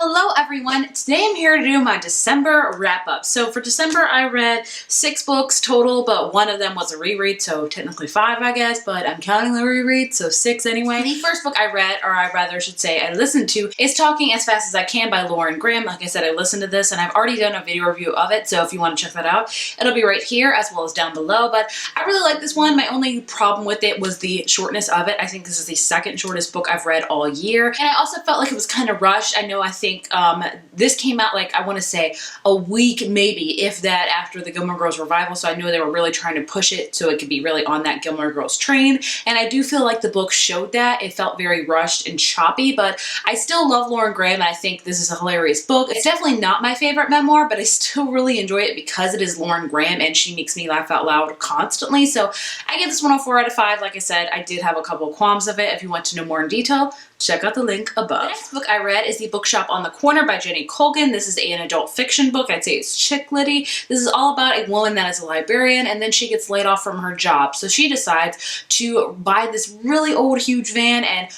Hello everyone, today I'm here to do my December wrap-up. So for December I read 6 books total, but one of them was a reread, so technically 5 I guess, but I'm counting the reread, so 6 anyway. The first book I read, or I rather should say I listened to, is Talking as Fast as I Can by Lauren Graham. Like I said, I listened to this and I've already done a video review of it, so if you want to check that out, it'll be right here as well as down below. But I really like this one. My only problem with it was the shortness of it. I think this is the second shortest book I've read all year, and I also felt like it was kind of rushed. I think this came out like, I want to say a week maybe, if that, after the Gilmore Girls revival, so I know they were really trying to push it so it could be really on that Gilmore Girls train, and I do feel like the book showed that. It felt very rushed and choppy, but I still love Lauren Graham and I think this is a hilarious book. It's definitely not my favorite memoir, but I still really enjoy it because it is Lauren Graham and she makes me laugh out loud constantly, so I give this one a 4 out of 5. Like I said, I did have a couple qualms of it. If you want to know more in detail, check out the link above. The next book I read is The Bookshop on the Corner by Jenny Colgan. This is an adult fiction book. I'd say it's chick litty. This is all about a woman that is a librarian and then she gets laid off from her job. So she decides to buy this really old huge van and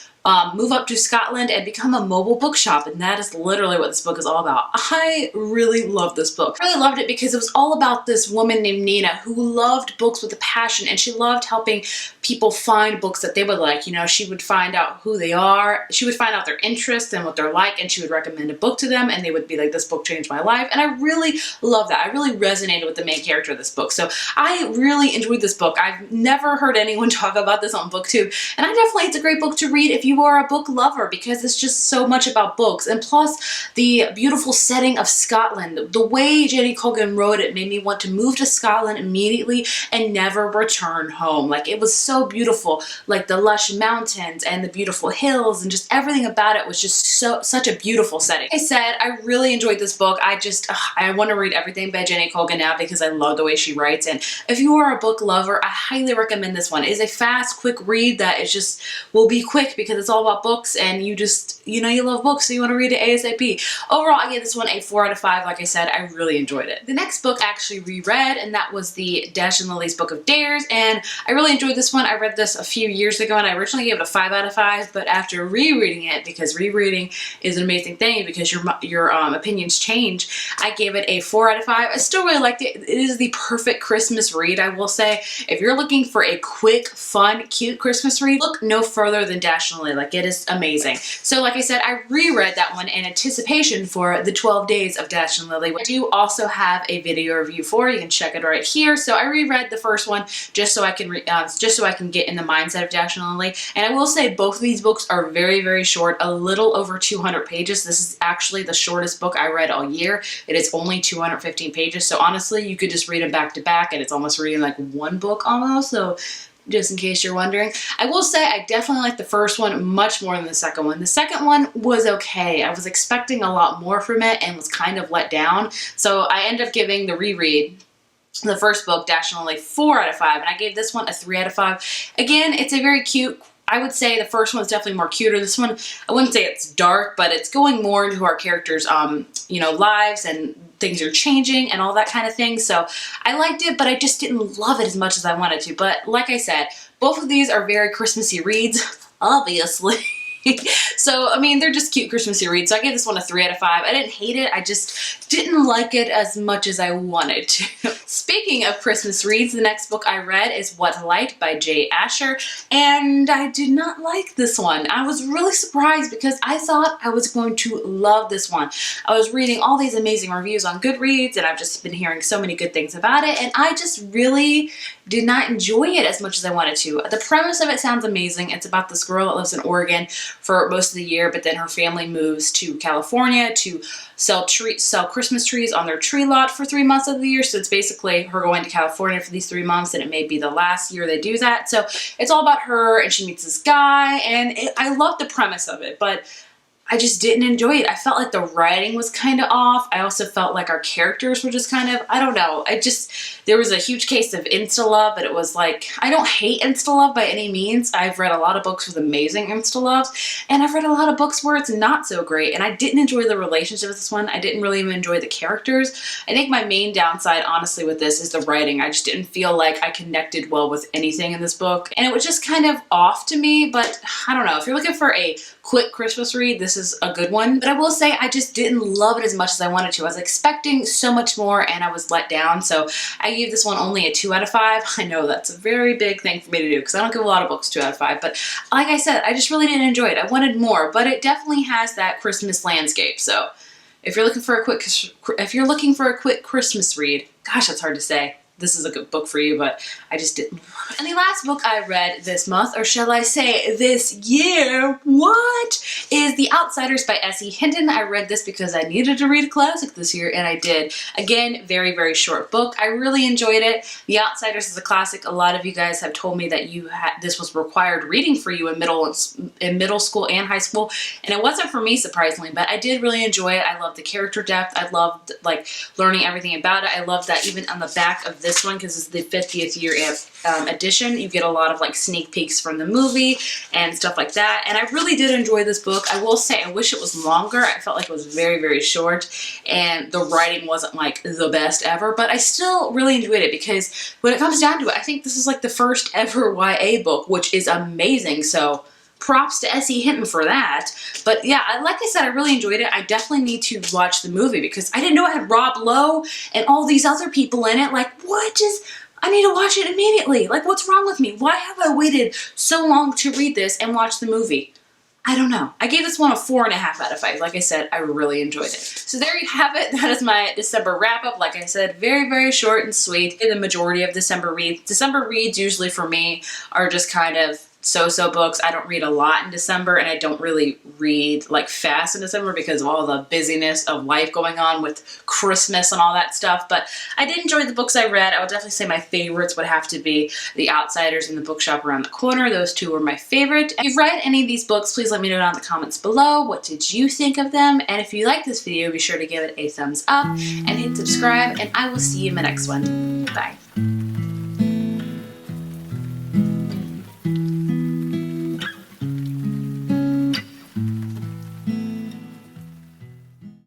move up to Scotland and become a mobile bookshop, and that is literally what this book is all about. I really love this book. I really loved it because it was all about this woman named Nina who loved books with a passion, and she loved helping people find books that they would like. You know, she would find out who they are, she would find out their interests and what they're like, and she would recommend a book to them and they would be like, this book changed my life. And I really love that. I really resonated with the main character of this book. So I really enjoyed this book. I've never heard anyone talk about this on BookTube, and I definitely, it's a great book to read if you are a book lover because it's just so much about books. And plus the beautiful setting of Scotland. The way Jenny Colgan wrote it made me want to move to Scotland immediately and never return home. Like, it was so beautiful, like the lush mountains and the beautiful hills and just everything about it was just such a beautiful setting. Like I said, I really enjoyed this book. I want to read everything by Jenny Colgan now because I love the way she writes, and if you are a book lover, I highly recommend this one. It is a fast, quick read that is just will be quick because it's all about books and you just, you know, you love books so you want to read it ASAP. Overall, I gave this one a 4 out of 5. Like I said, I really enjoyed it. The next book I actually reread, and that was the Dash and Lily's Book of Dares, and I really enjoyed this one. I read this a few years ago and I originally gave it a 5 out of 5, but after rereading it, because rereading is an amazing thing because your opinions change, I gave it a 4 out of 5. I still really liked it. It is the perfect Christmas read, I will say. If you're looking for a quick, fun, cute Christmas read, look no further than Dash and Lily. Like, it is amazing. So like I said, I reread that one in anticipation for the 12 Days of Dash and Lily. I do also have a video review for it. You can check it right here. So I reread the first one just so I can get in the mindset of Dash and Lily. And I will say both of these books are very, very short, a little over 200 pages. This is actually the shortest book I read all year. It is only 215 pages. So honestly, you could just read them back to back and it's almost reading like one book almost. So just in case you're wondering. I will say I definitely like the first one much more than the second one. The second one was okay. I was expecting a lot more from it and was kind of let down. So I ended up giving the reread, the first book, Dash and Lily, 4 out of 5, and I gave this one a 3 out of 5. Again, it's a very cute, I would say the first one's definitely more cuter. This one, I wouldn't say it's dark, but it's going more into our characters' you know, lives and things are changing and all that kind of thing. So I liked it, but I just didn't love it as much as I wanted to. But like I said, both of these are very Christmassy reads, obviously. So, I mean, they're just cute Christmassy reads. So I gave this one a 3 out of 5. I didn't hate it. I just didn't like it as much as I wanted to. Speaking of Christmas reads, the next book I read is What Light by Jay Asher, and I did not like this one. I was really surprised because I thought I was going to love this one. I was reading all these amazing reviews on Goodreads and I've just been hearing so many good things about it, and I just really did not enjoy it as much as I wanted to. The premise of it sounds amazing. It's about this girl that lives in Oregon for most of the year, but then her family moves to California to sell Christmas trees on their tree lot for 3 months of the year. So it's basically her going to California for these 3 months, and it may be the last year they do that. So it's all about her, and she meets this guy, and I love the premise of it, but I just didn't enjoy it. I felt like the writing was kind of off. I also felt like our characters were just kind of, I don't know. There was a huge case of insta-love, but it was like, I don't hate insta-love by any means. I've read a lot of books with amazing insta-loves, and I've read a lot of books where it's not so great, and I didn't enjoy the relationship with this one. I didn't really even enjoy the characters. I think my main downside, honestly, with this is the writing. I just didn't feel like I connected well with anything in this book, and it was just kind of off to me, but I don't know. If you're looking for a quick Christmas read, this is a good one. But I will say I just didn't love it as much as I wanted to. I was expecting so much more and I was let down. So I gave this one only a 2 out of 5. I know that's a very big thing for me to do because I don't give a lot of books 2 out of 5. But like I said, I just really didn't enjoy it. I wanted more, but it definitely has that Christmas landscape. So if you're looking for a quick Christmas read, gosh, that's hard to say. This is a good book for you, but I just didn't. And the last book I read this month, or shall I say this year, is The Outsiders by S.E. Hinton. I read this because I needed to read a classic this year, and I did. Again, very, very short book. I really enjoyed it. The Outsiders is a classic. A lot of you guys have told me that this was required reading for you in middle school and high school, and it wasn't for me, surprisingly, but I did really enjoy it. I loved the character depth. I loved like learning everything about it. I loved that even on the back of this one, because it's the 50th year edition, you get a lot of like sneak peeks from the movie and stuff like that, and I really did enjoy this book. I will say I wish it was longer. I felt like it was very, very short and the writing wasn't like the best ever, but I still really enjoyed it because when it comes down to it, I think this is like the first ever YA book, which is amazing. So props to S.E. Hinton for that. But yeah, like I said, I really enjoyed it. I definitely need to watch the movie because I didn't know it had Rob Lowe and all these other people in it. Like, I need to watch it immediately. Like, what's wrong with me? Why have I waited so long to read this and watch the movie? I don't know. I gave this one a 4.5 out of 5. Like I said, I really enjoyed it. So there you have it. That is my December wrap up. Like I said, very, very short and sweet. The majority of December reads. December reads usually for me are just kind of so-so books. I don't read a lot in December, and I don't really read like fast in December because of all the busyness of life going on with Christmas and all that stuff. But I did enjoy the books I read. I would definitely say my favorites would have to be The Outsiders and The Bookshop Around the Corner. Those two were my favorite. If you've read any of these books, please let me know down in the comments below. What did you think of them? And if you like this video, be sure to give it a thumbs up and hit subscribe, and I will see you in my next one. Bye.